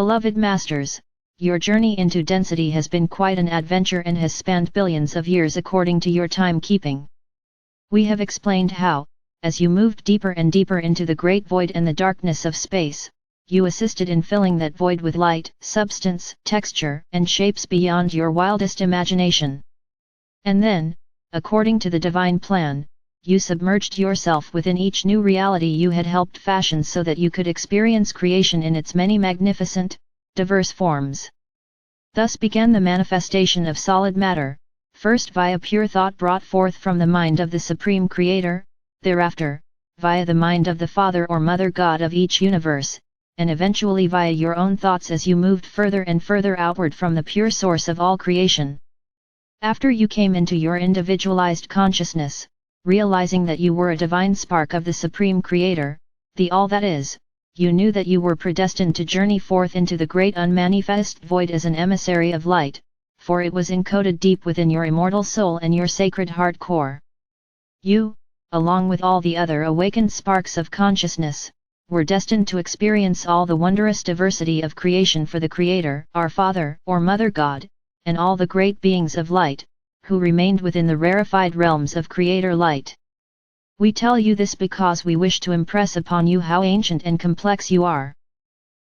Beloved Masters, your journey into density has been quite an adventure and has spanned billions of years according to your timekeeping. We have explained how, as you moved deeper and deeper into the great void and the darkness of space, you assisted in filling that void with light, substance, texture, and shapes beyond your wildest imagination. And then, according to the divine plan, you submerged yourself within each new reality you had helped fashion so that you could experience creation in its many magnificent, diverse forms. Thus began the manifestation of solid matter, first via pure thought brought forth from the mind of the Supreme Creator, thereafter, via the mind of the Father or Mother God of each universe, and eventually via your own thoughts as you moved further and further outward from the pure source of all creation. After you came into your individualized consciousness, realizing that you were a divine spark of the Supreme Creator, the All That Is, you knew that you were predestined to journey forth into the great unmanifest void as an emissary of light, for it was encoded deep within your immortal soul and your sacred heart core. You, along with all the other awakened sparks of consciousness, were destined to experience all the wondrous diversity of creation for the Creator, our Father or Mother God, and all the great beings of light, who remained within the rarefied realms of Creator light. We tell you this because we wish to impress upon you how ancient and complex you are.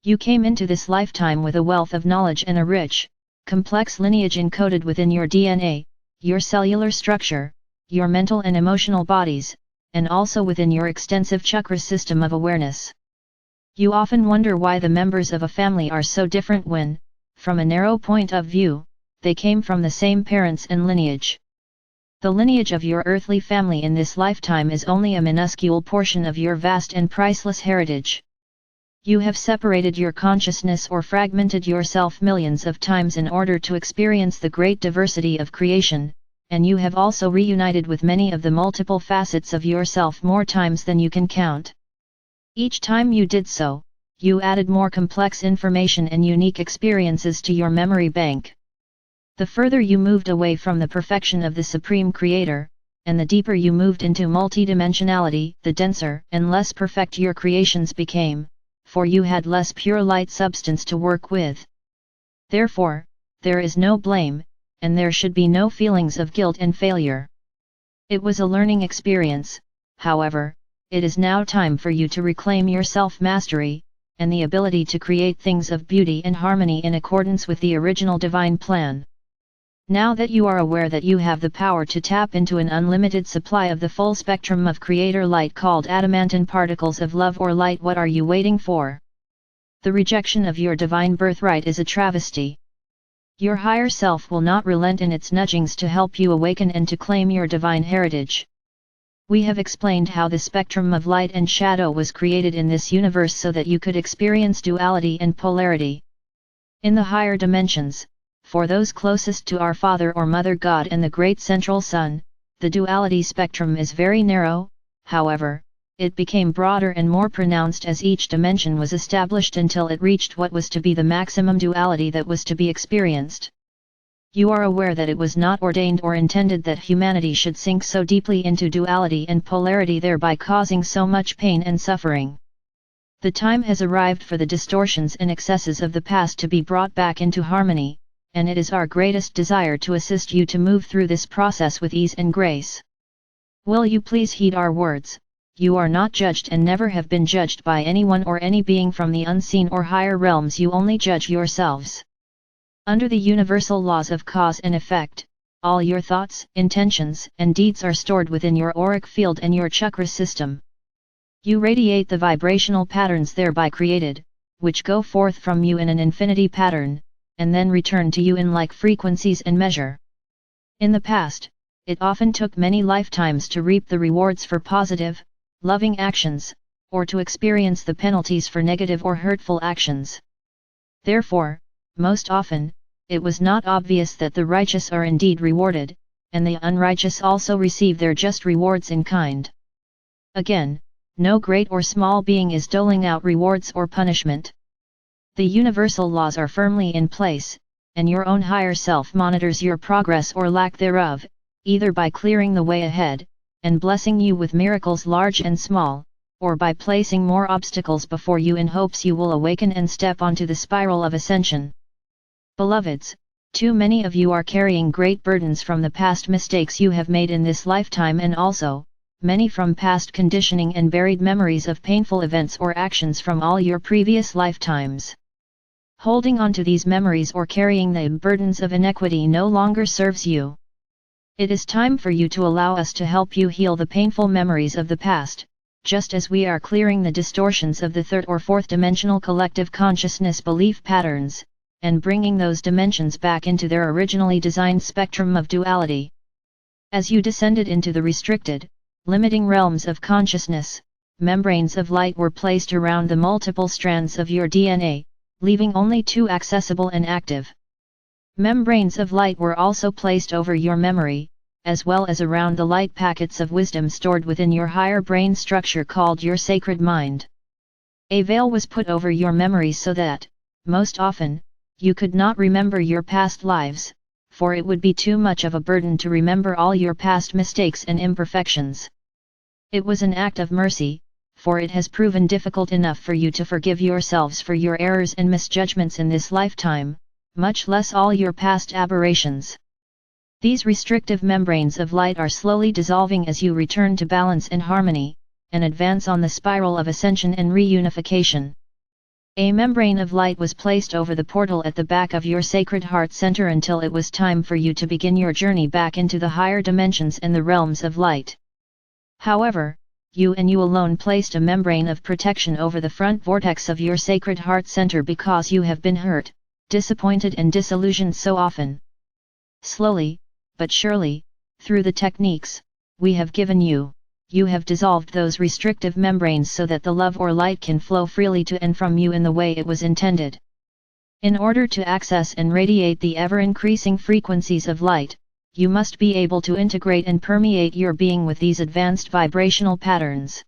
You came into this lifetime with a wealth of knowledge and a rich, complex lineage encoded within your DNA, your cellular structure, your mental and emotional bodies, and also within your extensive chakra system of awareness. You often wonder why the members of a family are so different when, from a narrow point of view, they came from the same parents and lineage. The lineage of your earthly family in this lifetime is only a minuscule portion of your vast and priceless heritage. You have separated your consciousness or fragmented yourself millions of times in order to experience the great diversity of creation, and you have also reunited with many of the multiple facets of yourself more times than you can count. Each time you did so, you added more complex information and unique experiences to your memory bank. The further you moved away from the perfection of the Supreme Creator, and the deeper you moved into multidimensionality, the denser and less perfect your creations became, for you had less pure light substance to work with. Therefore, there is no blame, and there should be no feelings of guilt and failure. It was a learning experience, however, it is now time for you to reclaim your self-mastery, and the ability to create things of beauty and harmony in accordance with the original divine plan. Now that you are aware that you have the power to tap into an unlimited supply of the full spectrum of Creator light called adamantine particles of love or light, what are you waiting for? The rejection of your divine birthright is a travesty. Your higher self will not relent in its nudgings to help you awaken and to claim your divine heritage. We have explained how the spectrum of light and shadow was created in this universe so that you could experience duality and polarity. In the higher dimensions, for those closest to our Father or Mother God and the Great Central Sun, the duality spectrum is very narrow. However, it became broader and more pronounced as each dimension was established until it reached what was to be the maximum duality that was to be experienced. You are aware that it was not ordained or intended that humanity should sink so deeply into duality and polarity, thereby causing so much pain and suffering. The time has arrived for the distortions and excesses of the past to be brought back into harmony, and it is our greatest desire to assist you to move through this process with ease and grace. Will you please heed our words? You are not judged and never have been judged by anyone or any being from the unseen or higher realms. You only judge yourselves. Under the universal laws of cause and effect, all your thoughts, intentions, and deeds are stored within your auric field and your chakra system. You radiate the vibrational patterns thereby created, which go forth from you in an infinity pattern, and then return to you in like frequencies and measure. In the past, it often took many lifetimes to reap the rewards for positive, loving actions, or to experience the penalties for negative or hurtful actions. Therefore, most often, it was not obvious that the righteous are indeed rewarded, and the unrighteous also receive their just rewards in kind. Again, no great or small being is doling out rewards or punishment. The universal laws are firmly in place, and your own higher self monitors your progress or lack thereof, either by clearing the way ahead, and blessing you with miracles large and small, or by placing more obstacles before you in hopes you will awaken and step onto the spiral of ascension. Beloveds, too many of you are carrying great burdens from the past mistakes you have made in this lifetime, and also, many from past conditioning and buried memories of painful events or actions from all your previous lifetimes. Holding on to these memories or carrying the burdens of inequity no longer serves you. It is time for you to allow us to help you heal the painful memories of the past, just as we are clearing the distortions of the third or fourth dimensional collective consciousness belief patterns, and bringing those dimensions back into their originally designed spectrum of duality. As you descended into the restricted, limiting realms of consciousness, membranes of light were placed around the multiple strands of your DNA, leaving only two accessible and active. Membranes of light were also placed over your memory, as well as around the light packets of wisdom stored within your higher brain structure called your sacred mind. A veil was put over your memories so that, most often, you could not remember your past lives, for it would be too much of a burden to remember all your past mistakes and imperfections. It was an act of mercy, for it has proven difficult enough for you to forgive yourselves for your errors and misjudgments in this lifetime, much less all your past aberrations. These restrictive membranes of light are slowly dissolving as you return to balance and harmony, and advance on the spiral of ascension and reunification. A membrane of light was placed over the portal at the back of your sacred heart center until it was time for you to begin your journey back into the higher dimensions and the realms of light. However, you and you alone placed a membrane of protection over the front vortex of your sacred heart center because you have been hurt, disappointed and disillusioned so often. Slowly, but surely, through the techniques we have given you, you have dissolved those restrictive membranes so that the love or light can flow freely to and from you in the way it was intended. In order to access and radiate the ever-increasing frequencies of light, you must be able to integrate and permeate your being with these advanced vibrational patterns.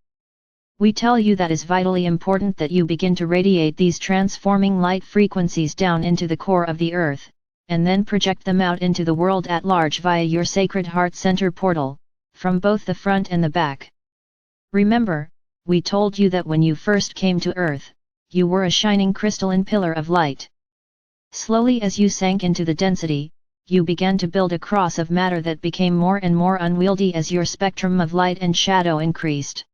We tell you that it is vitally important that you begin to radiate these transforming light frequencies down into the core of the earth, and then project them out into the world at large via your sacred heart center portal, from both the front and the back. Remember, we told you that when you first came to earth, you were a shining crystalline pillar of light. Slowly as you sank into the density, you began to build a cross of matter that became more and more unwieldy as your spectrum of light and shadow increased.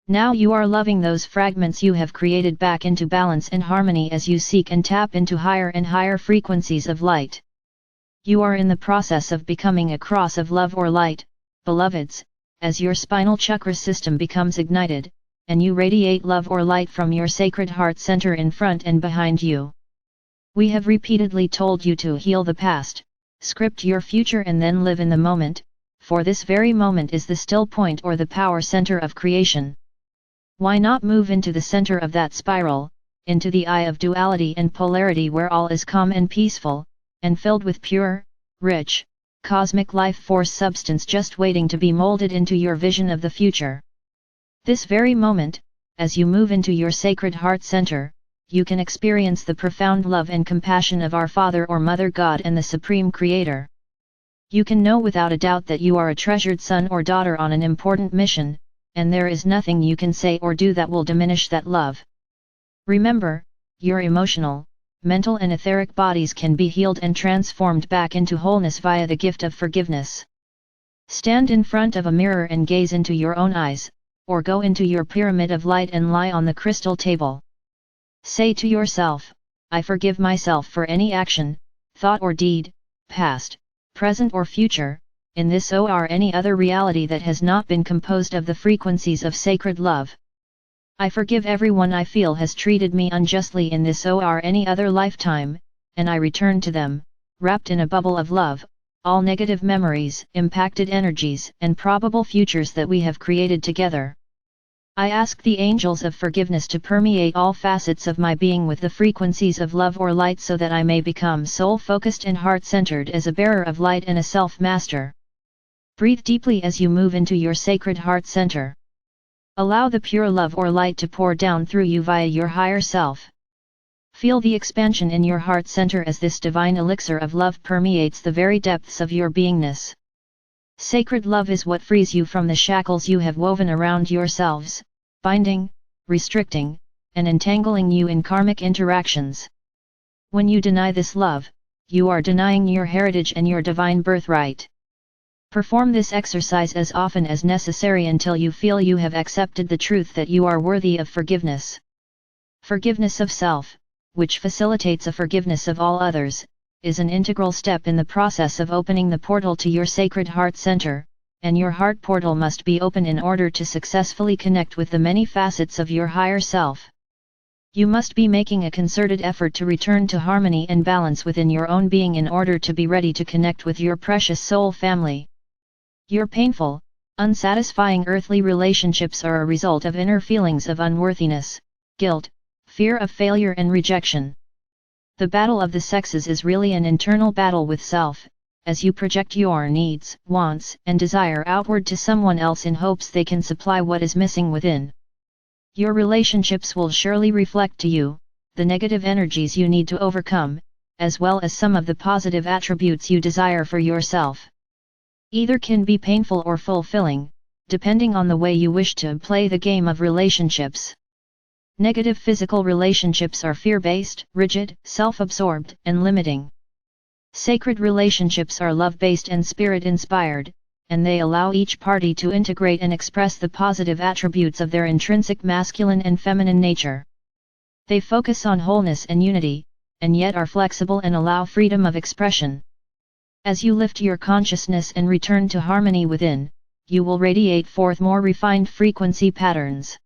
Now you are loving those fragments you have created back into balance and harmony as you seek and tap into higher and higher frequencies of light. You are in the process of becoming a cross of love or light, beloveds, as your spinal chakra system becomes ignited, and you radiate love or light from your sacred heart center in front and behind you. We have repeatedly told you to heal the past, script your future and then live in the moment, for this very moment is the still point or the power center of creation. Why not move into the center of that spiral, into the eye of duality and polarity where all is calm and peaceful, and filled with pure, rich, cosmic life force substance just waiting to be molded into your vision of the future. This very moment, as you move into your sacred heart center, you can experience the profound love and compassion of our Father or Mother God and the Supreme Creator. You can know without a doubt that you are a treasured son or daughter on an important mission, and there is nothing you can say or do that will diminish that love. Remember, your emotional, mental and etheric bodies can be healed and transformed back into wholeness via the gift of forgiveness. Stand in front of a mirror and gaze into your own eyes, or go into your pyramid of light and lie on the crystal table. Say to yourself, I forgive myself for any action, thought or deed, past, present or future, in this or any other reality that has not been composed of the frequencies of sacred love. I forgive everyone I feel has treated me unjustly in this or any other lifetime, and I return to them, wrapped in a bubble of love, all negative memories, impacted energies and probable futures that we have created together. I ask the angels of forgiveness to permeate all facets of my being with the frequencies of love or light so that I may become soul-focused and heart-centered as a bearer of light and a self-master. Breathe deeply as you move into your sacred heart center. Allow the pure love or light to pour down through you via your higher self. Feel the expansion in your heart center as this divine elixir of love permeates the very depths of your beingness. Sacred love is what frees you from the shackles you have woven around yourselves, binding, restricting, and entangling you in karmic interactions. When you deny this love, you are denying your heritage and your divine birthright. Perform this exercise as often as necessary until you feel you have accepted the truth that you are worthy of forgiveness. Forgiveness of self, which facilitates a forgiveness of all others, is an integral step in the process of opening the portal to your sacred heart center, and your heart portal must be open in order to successfully connect with the many facets of your higher self. You must be making a concerted effort to return to harmony and balance within your own being in order to be ready to connect with your precious soul family. Your painful, unsatisfying earthly relationships are a result of inner feelings of unworthiness, guilt, fear of failure and rejection. The battle of the sexes is really an internal battle with self, as you project your needs, wants, and desire outward to someone else in hopes they can supply what is missing within. Your relationships will surely reflect to you the negative energies you need to overcome, as well as some of the positive attributes you desire for yourself. Either can be painful or fulfilling, depending on the way you wish to play the game of relationships. Negative physical relationships are fear-based, rigid, self-absorbed, and limiting. Sacred relationships are love-based and spirit-inspired, and they allow each party to integrate and express the positive attributes of their intrinsic masculine and feminine nature. They focus on wholeness and unity, and yet are flexible and allow freedom of expression. As you lift your consciousness and return to harmony within, you will radiate forth more refined frequency patterns.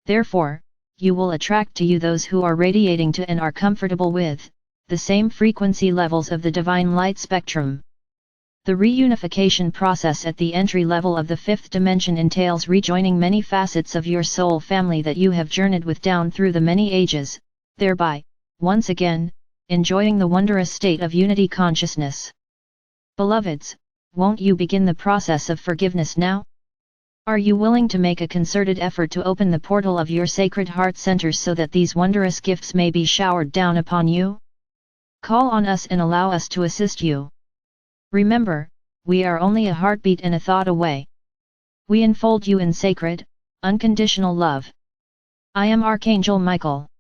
Therefore, you will attract to you those who are radiating to and are comfortable with the same frequency levels of the divine light spectrum. The reunification process at the entry level of the fifth dimension entails rejoining many facets of your soul family that you have journeyed with down through the many ages, thereby, once again, enjoying the wondrous state of unity consciousness. Beloveds, won't you begin the process of forgiveness now? Are you willing to make a concerted effort to open the portal of your sacred heart centers so that these wondrous gifts may be showered down upon you? Call on us and allow us to assist you. Remember, we are only a heartbeat and a thought away. We enfold you in sacred, unconditional love. I am Archangel Michael.